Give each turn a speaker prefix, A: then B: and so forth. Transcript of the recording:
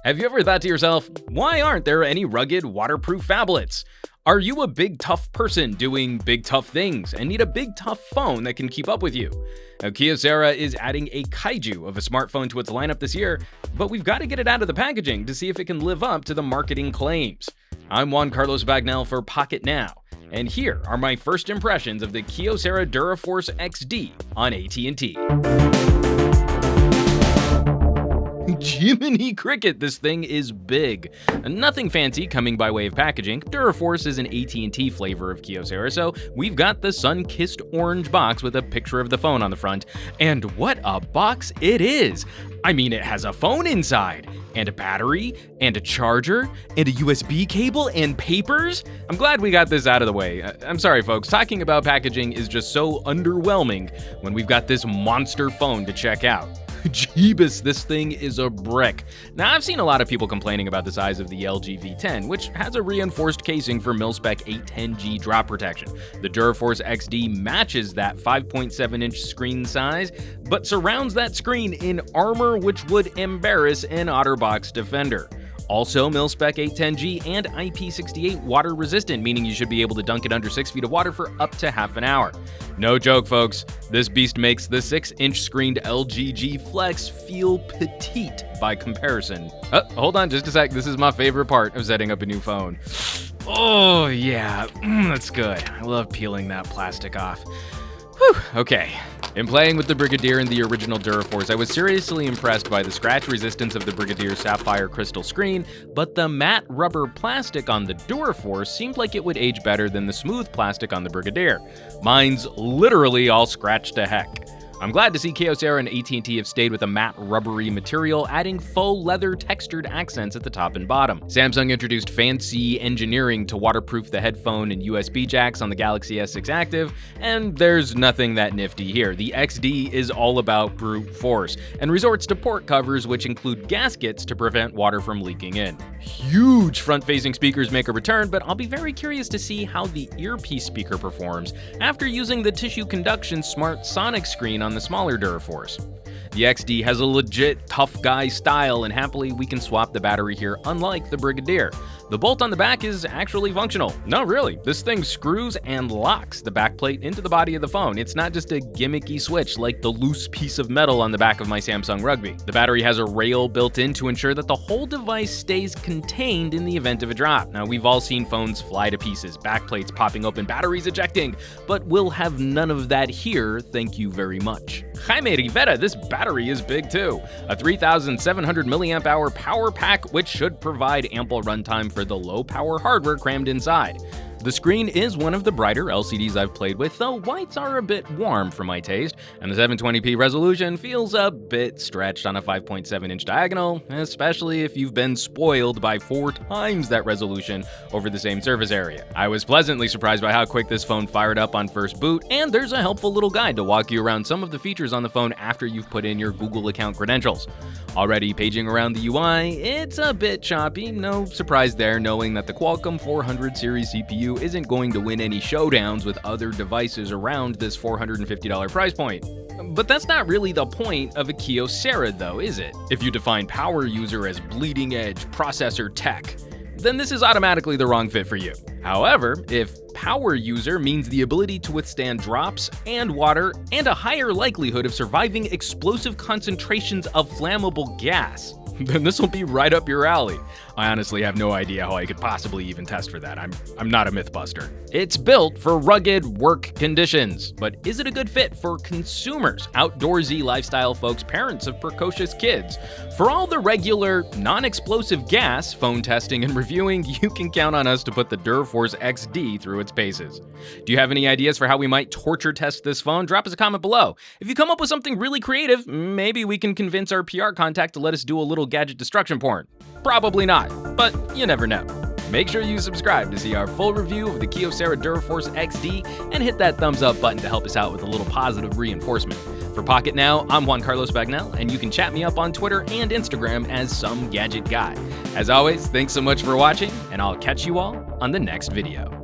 A: Have you ever thought to yourself, why aren't there any rugged, waterproof phablets? Are you a big, tough person doing big, tough things and need a big, tough phone that can keep up with you? Now, Kyocera is adding a kaiju of a smartphone to its lineup this year, but we've got to get it out of the packaging to see if it can live up to the marketing claims. I'm Juan Carlos Bagnell for Pocketnow, and here are my first impressions of the Kyocera DuraForce XD on AT&T. Jiminy Cricket, this thing is big. Nothing fancy coming by way of packaging. DuraForce is an AT&T flavor of Kyocera, so we've got the sun-kissed orange box with a picture of the phone on the front. And what a box it is! I mean, it has a phone inside, and a battery, and a charger, and a USB cable, and papers. I'm glad we got this out of the way. I'm sorry, folks, talking about packaging is just so underwhelming when we've got this monster phone to check out. Jeebus, this thing is a brick. Now, I've seen a lot of people complaining about the size of the LG V10, which has a reinforced casing for mil-spec 810G drop protection. The DuraForce XD matches that 5.7-inch screen size, but surrounds that screen in armor which would embarrass an OtterBox Defender. Also mil-spec 810G and IP68 water resistant, meaning you should be able to dunk it under 6 feet of water for up to half an hour. No joke, folks, this beast makes the 6-inch screened LG G Flex feel petite by comparison. Hold on just a sec, this is my favorite part of setting up a new phone. Oh yeah, that's good. I love peeling that plastic off. Whew, okay. In playing with the Brigadier and the original DuraForce, I was seriously impressed by the scratch resistance of the Brigadier sapphire crystal screen, but the matte rubber plastic on the DuraForce seemed like it would age better than the smooth plastic on the Brigadier. Mine's literally all scratched to heck. I'm glad to see Kyocera and AT&T have stayed with a matte rubbery material, adding faux leather textured accents at the top and bottom. Samsung introduced fancy engineering to waterproof the headphone and USB jacks on the Galaxy S6 Active, and there's nothing that nifty here. The XD is all about brute force, and resorts to port covers which include gaskets to prevent water from leaking in. Huge front-facing speakers make a return, but I'll be very curious to see how the earpiece speaker performs after using the tissue conduction smart sonic screen on the smaller DuraForce. The XD has a legit tough guy style, and happily we can swap the battery here, unlike the Brigadier. The bolt on the back is actually functional. No, really, this thing screws and locks the backplate into the body of the phone. It's not just a gimmicky switch like the loose piece of metal on the back of my Samsung Rugby. The battery has a rail built in to ensure that the whole device stays contained in the event of a drop. Now, we've all seen phones fly to pieces, backplates popping open, batteries ejecting, but we'll have none of that here, thank you very much. Jaime Rivera, this battery is big too. A 3,700 milliamp hour power pack, which should provide ample runtime for the low power hardware crammed inside. The screen is one of the brighter LCDs I've played with, though whites are a bit warm for my taste, and the 720p resolution feels a bit stretched on a 5.7-inch diagonal, especially if you've been spoiled by 4 times that resolution over the same surface area. I was pleasantly surprised by how quick this phone fired up on first boot, and there's a helpful little guide to walk you around some of the features on the phone after you've put in your Google account credentials. Already paging around the UI, it's a bit choppy, no surprise there, knowing that the Qualcomm 400 series CPU isn't going to win any showdowns with other devices around this $450 price point. But that's not really the point of a Kyocera though, is it? If you define power user as bleeding edge processor tech, then this is automatically the wrong fit for you. However, if power user means the ability to withstand drops and water and a higher likelihood of surviving explosive concentrations of flammable gas, then this will be right up your alley. I honestly have no idea how I could possibly even test for that. I'm not a Mythbuster. It's built for rugged work conditions, but is it a good fit for consumers, outdoorsy lifestyle folks, parents of precocious kids? For all the regular, non-explosive gas phone testing and reviewing, you can count on us to put the DuraForce XD through its paces. Do you have any ideas for how we might torture test this phone? Drop us a comment below. If you come up with something really creative, maybe we can convince our PR contact to let us do a little gadget destruction porn. Probably not, but you never know. Make sure you subscribe to see our full review of the Kyocera DuraForce XD and hit that thumbs up button to help us out with a little positive reinforcement. For Pocketnow, I'm Juan Carlos Bagnell, and you can chat me up on Twitter and Instagram as Some Gadget Guy. As always, thanks so much for watching, and I'll catch you all on the next video.